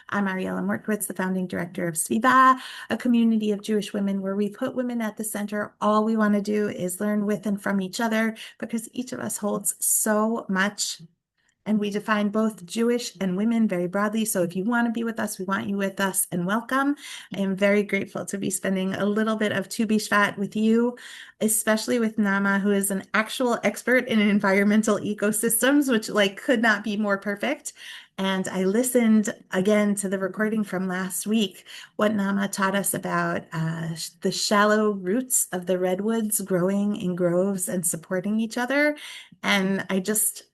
I'm Ariella Morkowitz, the founding director of SVIVAH, a community of Jewish women where we put women at the center. All we want to do is learn with and from each other because each of us holds so much. And we define both Jewish and women very broadly. So if you want to be with us, we want you with us and welcome. I am very grateful to be spending a little bit of Tu B'Shvat with you, especially with Naama, who is an actual expert in environmental ecosystems, which could not be more perfect. And I listened again to the recording from last week, what Naama taught us about the shallow roots of the redwoods growing in groves and supporting each other. And I just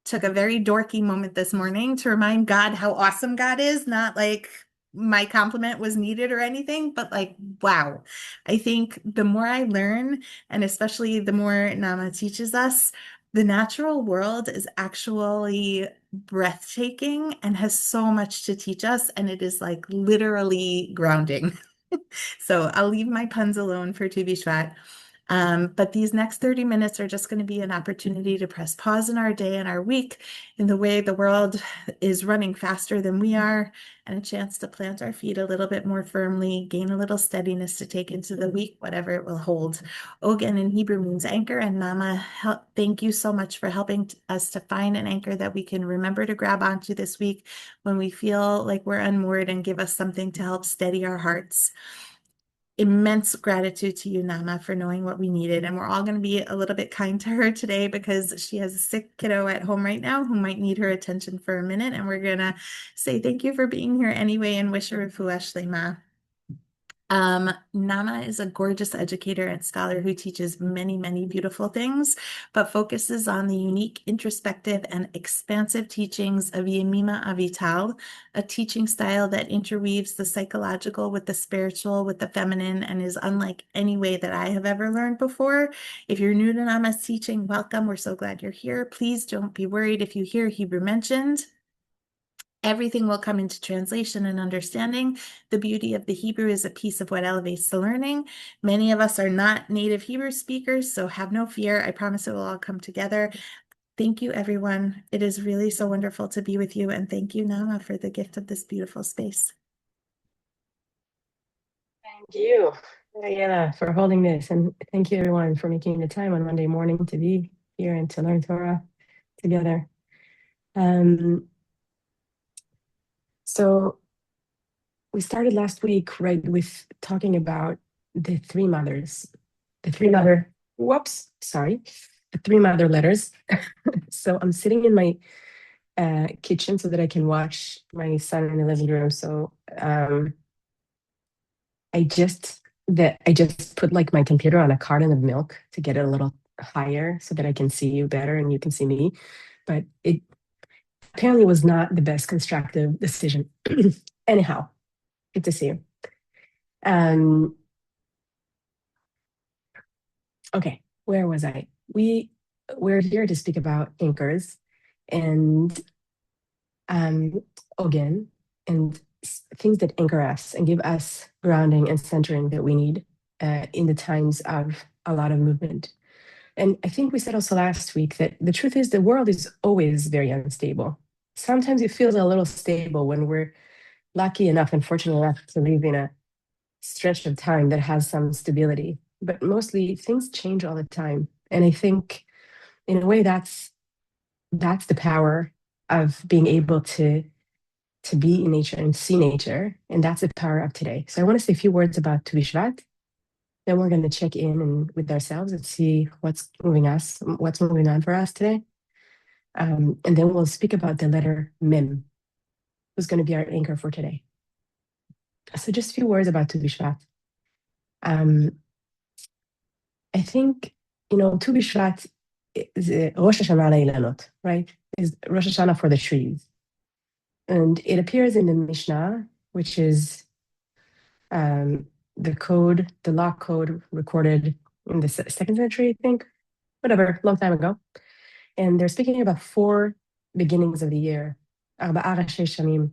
took a very dorky moment this morning to remind God how awesome God is, not like my compliment was needed or anything, but wow. I think the more I learn, and especially the more Naama teaches us, the natural world is actually breathtaking and has so much to teach us, and it is literally grounding. So I'll leave my puns alone for Tu B'Shvat. But these next 30 minutes are just going to be an opportunity to press pause in our day and our week in the way the world is running faster than we are, and a chance to plant our feet a little bit more firmly, gain a little steadiness to take into the week, whatever it will hold. Ogen in Hebrew means anchor, and Naama, thank you so much for helping us to find an anchor that we can remember to grab onto this week when we feel like we're unmoored, and give us something to help steady our hearts. Immense gratitude to you, Naama, for knowing what we needed. And we're all going to be a little bit kind to her today because she has a sick kiddo at home right now who might need her attention for a minute. And we're going to say thank you for being here anyway and wish her refuah shlema. Naama is a gorgeous educator and scholar who teaches many, many beautiful things, but focuses on the unique, introspective, and expansive teachings of Yemima Avital, a teaching style that interweaves the psychological with the spiritual, with the feminine, and is unlike any way that I have ever learned before. If you're new to Naama's teaching, welcome. We're so glad you're here. Please don't be worried if you hear Hebrew mentioned. Everything will come into translation and understanding. The beauty of the Hebrew is a piece of what elevates the learning. Many of us are not native Hebrew speakers, so have no fear. I promise it will all come together. Thank you, everyone. It is really so wonderful to be with you. And thank you, Naama, for the gift of this beautiful space. Thank you, Diana, for holding this. And thank you, everyone, for making the time on Monday morning to be here and to learn Torah together. So we started last week, right, with talking about the three mothers, the three mother letters. So I'm sitting in my kitchen so that I can watch my son in the living room. So I just put my computer on a carton of milk to get it a little higher so that I can see you better and you can see me. But it apparently was not the best constructive decision. Anyhow, good to see you. Okay, where was I? We're here to speak about anchors and Ogen and things that anchor us and give us grounding and centering that we need in the times of a lot of movement. And I think we said also last week that the truth is the world is always very unstable. Sometimes it feels a little stable when we're lucky enough and fortunate enough to live in a stretch of time that has some stability. But mostly things change all the time. And I think in a way that's the power of being able to be in nature and see nature. And that's the power of today. So I want to say a few words about Tu B'Shvat. Then we're going to check in with ourselves and see what's moving on for us today. And then we'll speak about the letter Mem, who's going to be our anchor for today. So just a few words about Tu B'Shvat. I think, Tu B'Shvat is Rosh Hashanah Leilanot, right? Is Rosh Hashanah for the trees. And it appears in the Mishnah, which is the law code recorded in the 2nd century, I think, whatever, long time ago. And they're speaking about 4 beginnings of the year, Arba'a Rashi Shamim,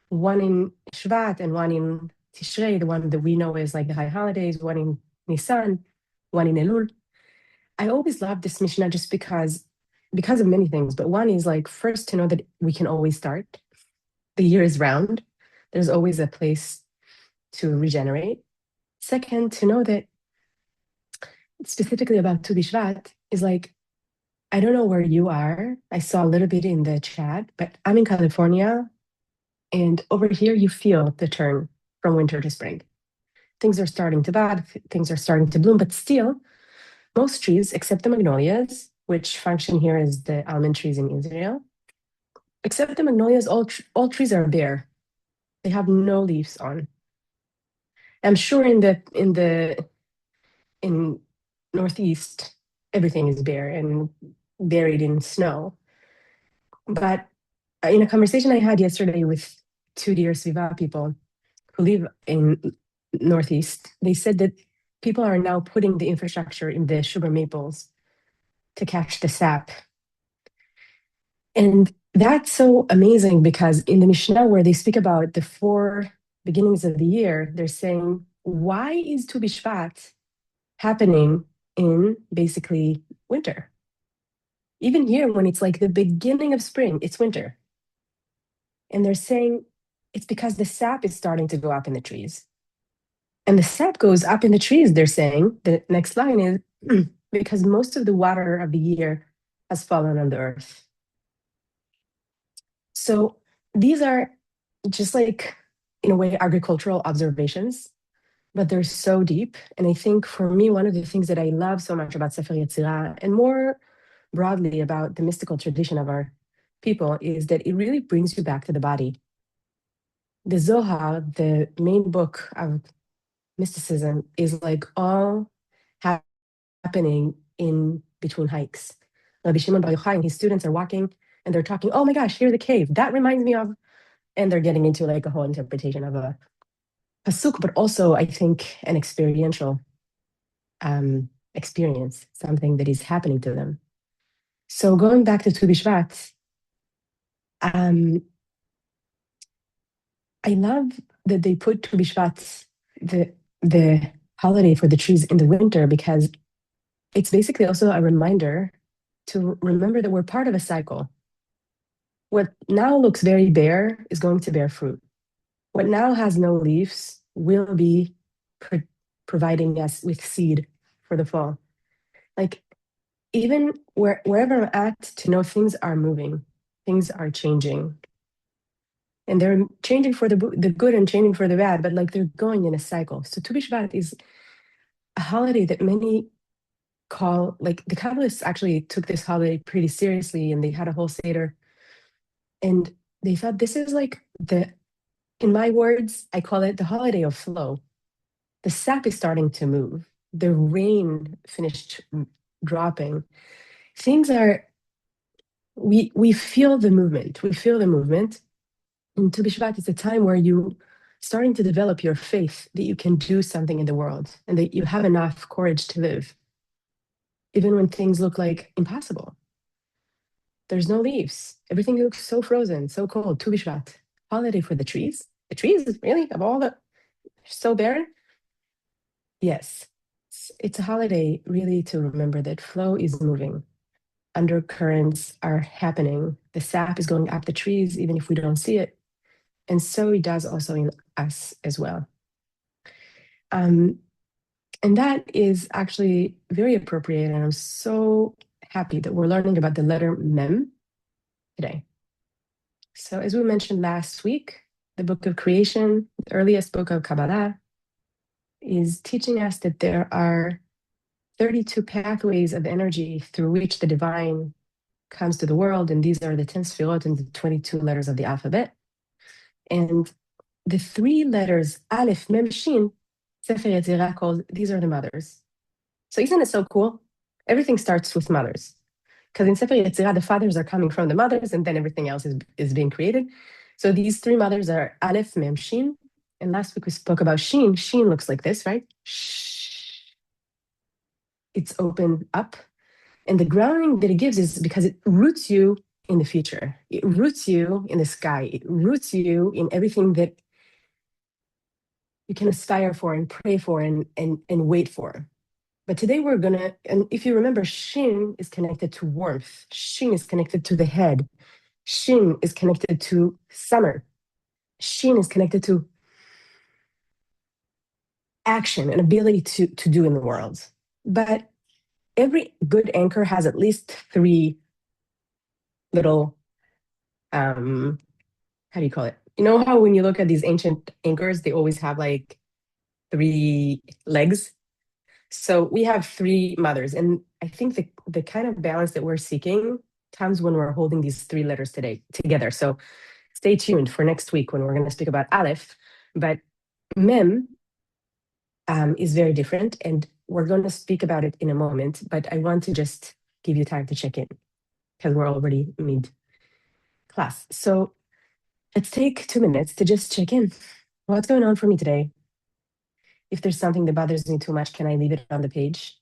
one in Shvat and one in Tishrei, the one that we know is like the high holidays, one in Nisan, one in Elul. I always love this Mishnah just because of many things, but one is first to know that we can always start. The year is round. there's always a place to regenerate. Second, to know that specifically about Tu B'Shvat is like, I don't know where you are. I saw a little bit in the chat, but I'm in California, and over here you feel the turn from winter to spring. Things are starting to bud, things are starting to bloom, but still, most trees, except the magnolias, which function here as the almond trees in Israel, except the magnolias, all trees are bare. They have no leaves on. I'm sure in Northeast, everything is bare and buried in snow. But in a conversation I had yesterday with two dear SVIVAH people who live in Northeast, they said that people are now putting the infrastructure in the sugar maples to catch the sap. And that's so amazing because in the Mishnah, where they speak about the 4 beginnings of the year, they're saying, why is Tu B'Shvat happening in basically winter? Even here, when it's like the beginning of spring, it's winter. And they're saying it's because the sap is starting to go up in the trees. And the sap goes up in the trees, they're saying. The next line is because most of the water of the year has fallen on the earth. So these are just like, in a way, agricultural observations, but they're so deep. And I think for me, one of the things that I love so much about Sefer Yetzirah, and more broadly about the mystical tradition of our people, is that it really brings you back to the body. The Zohar, the main book of mysticism, is like all happening in between hikes. Rabbi Shimon Bar Yochai and his students are walking and they're talking, oh my gosh, here's the cave. That reminds me of, and they're getting into like a whole interpretation of a pasuk, but also I think an experiential experience, something that is happening to them. So going back to Tu B'Shvat, I love that they put Tu B'Shvat, the holiday for the trees in the winter, because it's basically also a reminder to remember that we're part of a cycle. What now looks very bare is going to bear fruit. What now has no leaves will be providing us with seed for the fall. Like, even wherever I'm at, to know things are moving, things are changing. And they're changing for the good and changing for the bad, but like they're going in a cycle. So Tu B'Shvat is a holiday that many call, like the Kabbalists actually took this holiday pretty seriously, and they had a whole Seder. And they thought this is like in my words, I call it the holiday of flow. The sap is starting to move. The rain finished dropping. Things are, we feel the movement. We feel the movement. And Tu B'Shvat is a time where you starting to develop your faith that you can do something in the world and that you have enough courage to live, even when things look like impossible. There's no leaves. Everything looks so frozen, so cold. Tu B'Shvat, holiday for the trees. The trees, really, of all the, so barren? Yes. It's a holiday really to remember that flow is moving. Undercurrents are happening. The sap is going up the trees, even if we don't see it. And so it does also in us as well. And that is actually very appropriate. And I'm so happy that we're learning about the letter Mem today. So as we mentioned last week, the book of creation, the earliest book of Kabbalah, is teaching us that there are 32 pathways of energy through which the divine comes to the world. And these are the 10 sefirot and the 22 letters of the alphabet. And the 3 letters, Aleph, Mem, Shin, Sefer Yetzirah calls, these are the mothers. So isn't it so cool? Everything starts with mothers. Because in Sefer Yetzirah, the fathers are coming from the mothers, and then everything else is being created. So these 3 mothers are Aleph, Mem, Shin. And last week we spoke about Shin. Shin looks like this, right? Shh. It's open up. And the grounding that it gives is because it roots you in the future. It roots you in the sky. It roots you in everything that you can aspire for and pray for and wait for. But today we're gonna, and if you remember, Shin is connected to warmth. Shin is connected to the head. Shin is connected to summer. Shin is connected to action and ability to do in the world. But every good anchor has at least three little, how do you call it? You know how when you look at these ancient anchors, they always have like three legs? So we have three mothers. And I think the kind of balance that we're seeking comes when we're holding these three letters together. So stay tuned for next week when we're going to speak about Aleph. But Mem is very different, and we're going to speak about it in a moment. But I want to just give you time to check in because we're already mid class. So let's take 2 minutes to just check in. What's going on for me today? If there's something that bothers me too much, can I leave it on the page?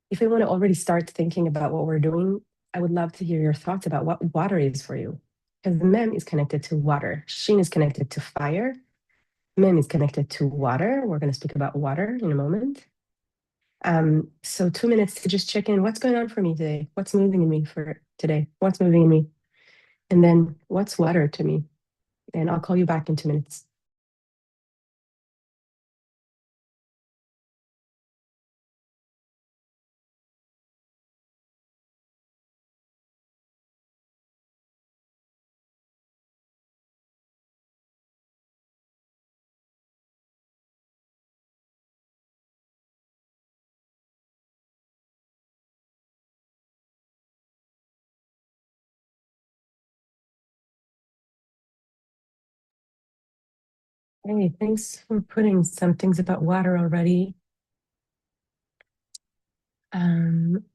If I want to already start thinking about what we're doing, I would love to hear your thoughts about what water is for you. Because the mem is connected to water. Shin is connected to fire. Mem is connected to water. We're going to speak about water in a moment. So 2 minutes to just check in. What's going on for me today? What's moving in me for today? What's moving in me? And then what's water to me? And I'll call you back in 2 minutes. Hey, thanks for putting some things about water already. 1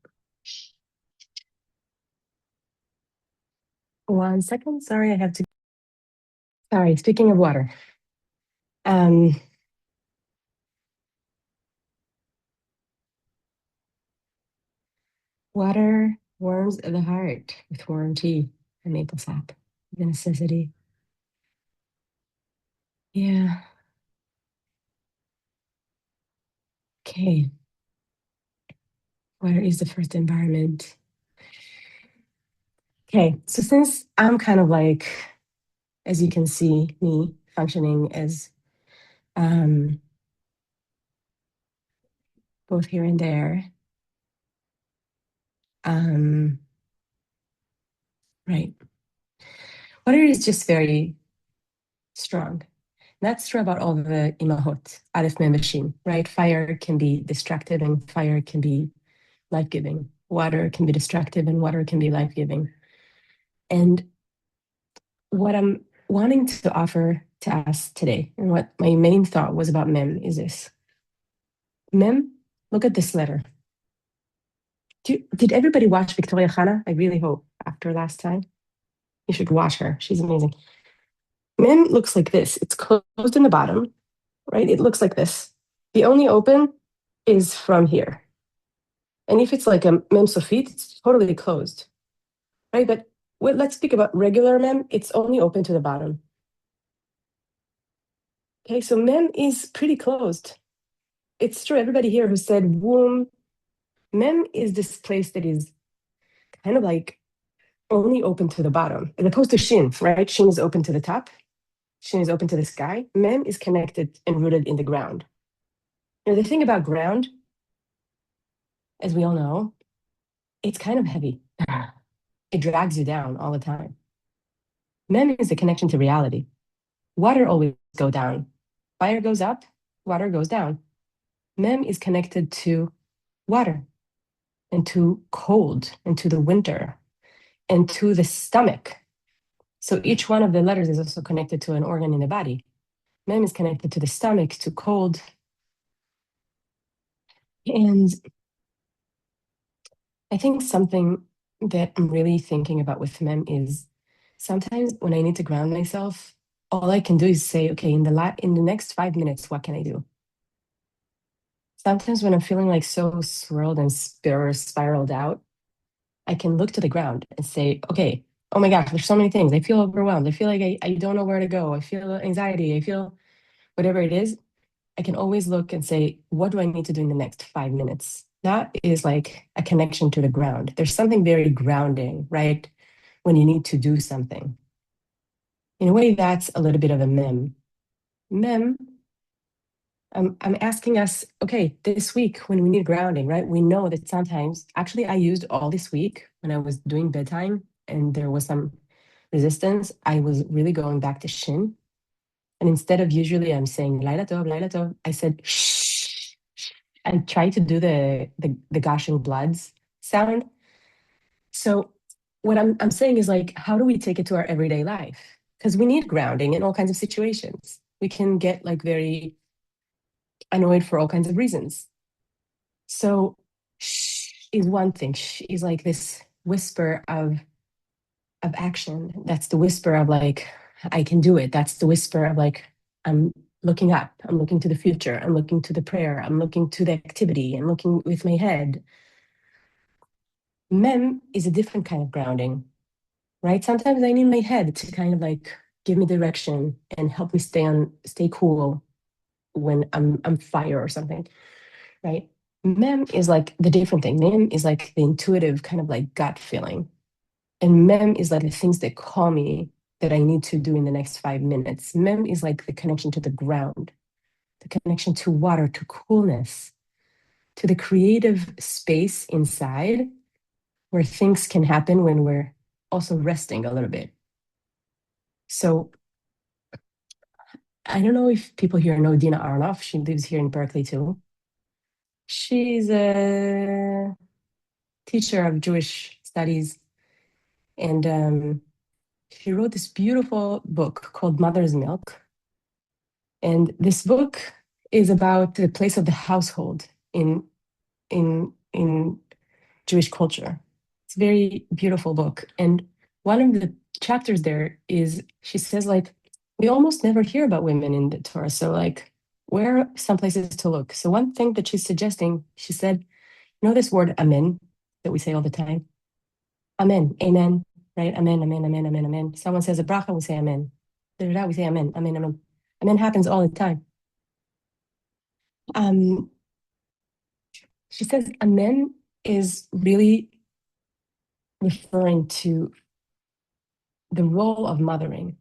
second. Sorry, I have to. Sorry, speaking of water. Water warms the heart with warm tea and maple sap. The necessity. Yeah. Okay. Water is the first environment. Okay. So since I'm kind of like, as you can see, me functioning as both here and there. Right. Water is just very strong. That's true about all the imahot, Aleph Mem Shin, right? Fire can be destructive and fire can be life-giving. Water can be destructive and water can be life-giving. And what I'm wanting to offer to us today, and what my main thought was about Mem is this. Mem, look at this letter. Did everybody watch Victoria Khanna? I really hope after last time. You should watch her. She's amazing. Mem looks like this. It's closed in the bottom, right? It looks like this. The only open is from here. And if it's like a Mem Sofit, it's totally closed, right? But let's speak about regular Mem. It's only open to the bottom. Okay, so Mem is pretty closed. It's true, everybody here who said womb, Mem is this place that is kind of like only open to the bottom, as opposed to Shin, right? Shin is open to the top. Shin is open to the sky. Mem is connected and rooted in the ground. Now, the thing about ground, as we all know, it's kind of heavy. It drags you down all the time. Mem is a connection to reality. Water always goes down. Fire goes up, water goes down. Mem is connected to water and to cold and to the winter and to the stomach. So each one of the letters is also connected to an organ in the body. Mem is connected to the stomach, to cold. And I think something that I'm really thinking about with Mem is sometimes when I need to ground myself, all I can do is say, okay, in the next 5 minutes, what can I do? Sometimes when I'm feeling like so swirled and spiraled out, I can look to the ground and say, okay, oh my gosh, there's so many things. I feel overwhelmed. I feel like I don't know where to go. I feel anxiety. I feel whatever it is. I can always look and say, what do I need to do in the next 5 minutes? That is like a connection to the ground. There's something very grounding, right? When you need to do something. In a way, that's a little bit of a mem. Mem, I'm asking us, okay, this week when we need grounding, right? We know that sometimes, actually, I used all this week when I was doing bedtime and there was some resistance. I was really going back to Shin. And instead of usually I'm saying Laila Tov, I said shh, and try to do the gushing bloods sound. So what I'm saying is like, how do we take it to our everyday life? Because we need grounding in all kinds of situations. We can get like very annoyed for all kinds of reasons. So shh is one thing. Shh is like this whisper of action. That's the whisper of like, I can do it. That's the whisper of like, I'm looking up, I'm looking to the future, I'm looking to the prayer, I'm looking to the activity, I'm looking with my head. Mem is a different kind of grounding, right? Sometimes I need my head to kind of like give me direction and help me stay cool when I'm fire or something, right? Mem is like the different thing. Mem is like the intuitive kind of like gut feeling. And mem is like the things that call me that I need to do in the next 5 minutes. Mem is like the connection to the ground, the connection to water, to coolness, to the creative space inside where things can happen when we're also resting a little bit. So I don't know if people here know Dina Aronoff. She lives here in Berkeley too. She's a teacher of Jewish studies, and she wrote this beautiful book called Mother's Milk. And this book is about the place of the household in Jewish culture. It's a very beautiful book. And one of the chapters there is she says like we almost never hear about women in the Torah. So like where are some places to look? So one thing that she's suggesting, she said, you know this word amen that we say all the time? Amen, amen, right? Amen, amen, amen, amen, amen. Someone says a bracha, we say amen. Da-da-da, we say amen, amen, amen. Amen happens all the time. Um, she says amen is really referring to the role of mothering.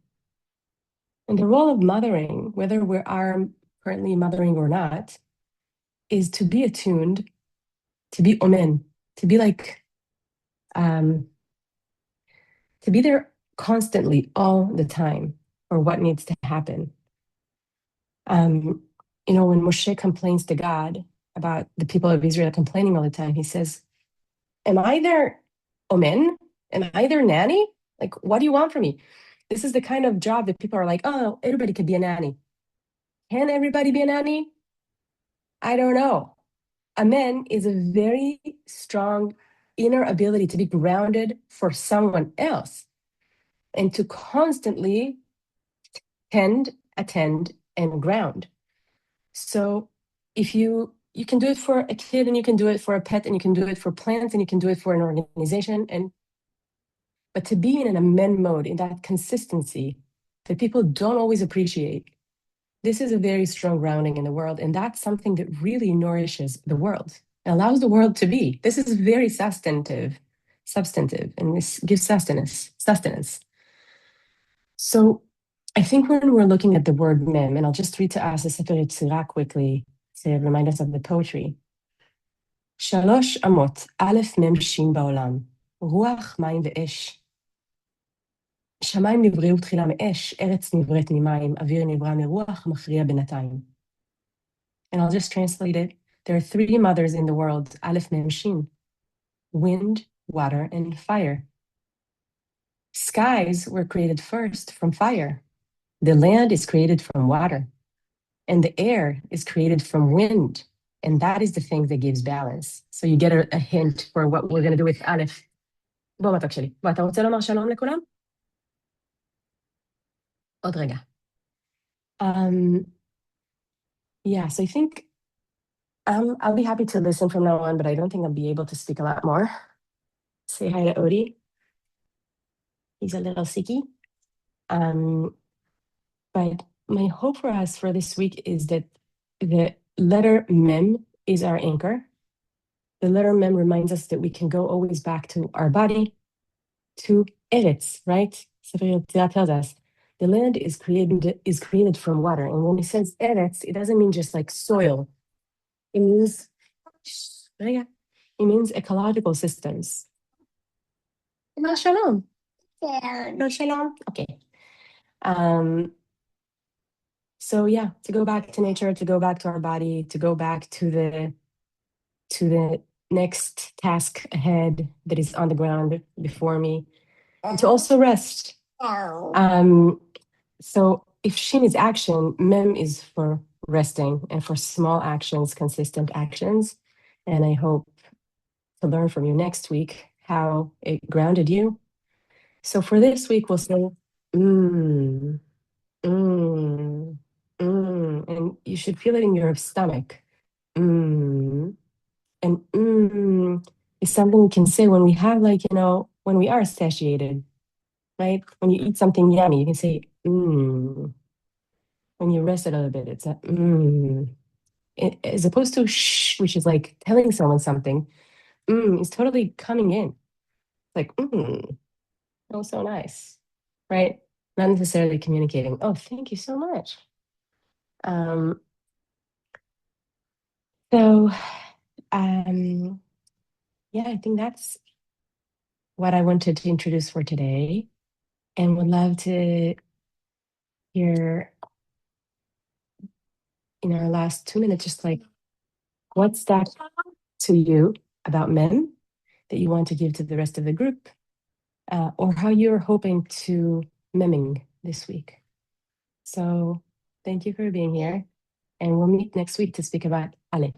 And the role of mothering, whether we are currently mothering or not, is to be attuned, to be omen, to be like, to be there constantly all the time for what needs to happen. You know, when Moshe complains to God about the people of Israel complaining all the time, he says, am I their omen? Am I their nanny? Like, what do you want from me? This is the kind of job that people are like, oh, everybody could be a nanny. Can everybody be a nanny? I don't know. Amen is a very strong inner ability to be grounded for someone else and to constantly attend, and ground. So if you can do it for a kid and you can do it for a pet and you can do it for plants and you can do it for an organization, but to be in an amen mode, in that consistency that people don't always appreciate, this is a very strong grounding in the world. And that's something that really nourishes the world. It allows the world to be. This is very substantive, and this gives sustenance. So I think when we're looking at the word mem, and I'll just read to us the Sefer Yetzirah quickly to remind us of the poetry. שלוש אמות, א' מ' ש' בעולם, רוח, מים ואש. שמיים נבראו תחילה מאש, ארץ נבראת ממים, אוויר נברא מרוח, מכריע בינתיים. And I'll just translate it. There are three mothers in the world, Aleph Mem Shin, wind, water, and fire. Skies were created first from fire. The land is created from water. And the air is created from wind. And that is the thing that gives balance. So you get a hint for what we're going to do with Aleph. בוא מתוק שלי. בוא, אתה רוצה לומר שלום לכולם? עוד רגע. Yeah, so I think I'll be happy to listen from now on, but I don't think I'll be able to speak a lot more. Say hi to Odie. He's a little sicky. But my hope for us for this week is that the letter Mem is our anchor. The letter Mem reminds us that we can go always back to our body, to Eretz, right? Sefer Yetzirah tells us the land is created from water. And when it says eretz, it doesn't mean just like soil. It means it means ecological systems. No shalom. No shalom. Okay. So yeah, to go back to nature, to go back to our body, to go back to the next task ahead that is on the ground before me, and to also rest. So if shin is action, mem is for resting and for small actions, consistent actions. And I hope to learn from you next week how it grounded you. So for this week, we'll say, mm, mm, and you should feel it in your stomach. Mm. And is something we can say when we have, like, when we are satiated, right? When you eat something yummy, you can say, when you rest a little bit, it's a as opposed to shh, which is like telling someone something. Is totally coming in. Like, oh, so nice, right? Not necessarily communicating. Oh, thank you so much. Um, so, yeah, I think that's what I wanted to introduce for today, and would love to hear in our last 2 minutes, just like what's stuck to you about men that you want to give to the rest of the group, or how you're hoping to memming this week. So thank you for being here, and we'll meet next week to speak about Ale.